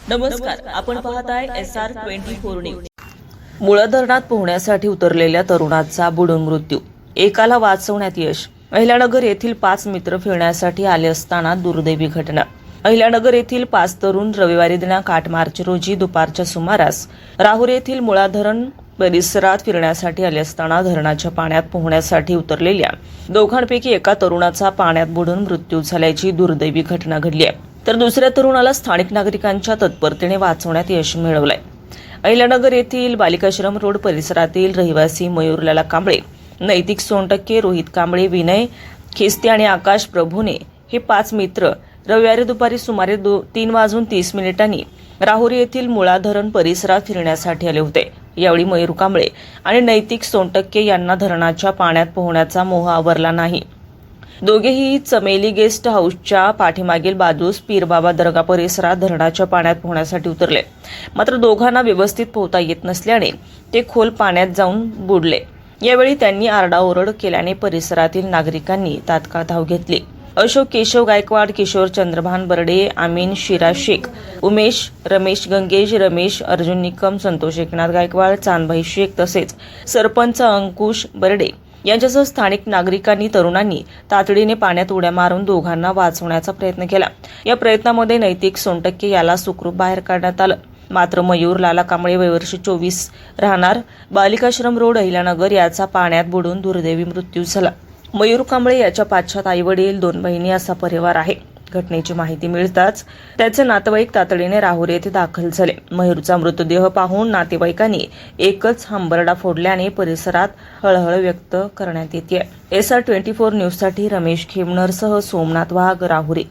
नमस्कार, आपण पाहताय SR24 न्यूज। मुळा धरणात पोहण्यासाठी उतरलेल्या तरुणाचा बुडून मृत्यू, एकाला वाचवण्यात यश। अहिल्यानगर येथील 5 मित्र फिरण्यासाठी आले असताना दुर्दैवी घटना। अहिल्यानगर येथील 5 तरुण रविवारी दिनांक 8 मार्च रोजी दुपारच्या सुमारास राहुरी येथील मुळा धरण परिसरात फिरण्यासाठी आले असताना धरणाच्या पाण्यात पोहण्यासाठी उतरलेल्या दोघांपैकी एका तरुणाचा पाण्यात बुडून मृत्यू झाल्याची दुर्दैवी घटना घडली आहे, तर दुसऱ्या तरुणाला स्थानिक नागरिकांच्या तत्परतेने वाचवण्यात यश मिळवलंय। अहिल्यानगर येथील बालिकाश्रम रोड परिसरातील रहिवासी मयूरलाल कांबळे, नैतिक सोनटक्के, रोहित कांबळे, विनय खिस्ते आणि आकाश प्रभुने हे 5 मित्र रविवारी दुपारी सुमारे 3:30 राहुरी येथील मुळा धरण परिसरात फिरण्यासाठी आले होते। यावेळी मयूर कांबळे आणि नैतिक सोनटक्के यांना धरणाच्या पाण्यात पोहण्याचा मोह आवरला नाही। दोघेही चमेली गेस्ट हाऊसच्या पाठीमागील बाजूस पीरबाबा दर्गा परिसरात धरणाच्या पाण्यात पोहण्यासाठी उतरले, मात्र दोघांना व्यवस्थित पोहता येत नसल्याने ते खोल पाण्यात जाऊन बुडले। यावेळी त्यांनी आरडाओरड केल्याने परिसरातील नागरिकांनी तात्काळ धाव घेतली। अशोक केशव गायकवाड, किशोर चंद्रभान बर्डे, आमीन शिरा शेख, उमेश रमेश गंगेश, रमेश अर्जुन निकम, संतोष एकनाथ गायकवाड, चांदभाई शेख तसेच सरपंच अंकुश बर्डे यांच्यासह स्थानिक नागरिकांनी तरुणांनी तातडीने पाण्यात उड्या मारून दोघांना वाचवण्याचा प्रयत्न केला। या प्रयत्नामध्ये नैतिक सोनटक्के याला सुखरूप बाहेर काढण्यात आलं, मात्र मयूर लाला कांबळे वय वर्ष 24 राहणार बालिकाश्रम रोड अहिल्यानगर याचा पाण्यात बुडून दुर्दैवी मृत्यू झाला। मयूर कांबळे याच्या पाचशात आई-वडील, 2 बहिणी असा परिवार आहे। घटनेची माहिती मिळताच त्याचे नातेवाईक तातडीने राहुरी येथे दाखल झाले। मयूरचा मृतदेह पाहून नातेवाईकांनी एकच हंबरडा फोडल्याने परिसरात हळहळ व्यक्त करण्यात येते। SR24 न्यूजसाठी रमेश खेमनरसह सोमनाथ वाघ, राहुरी।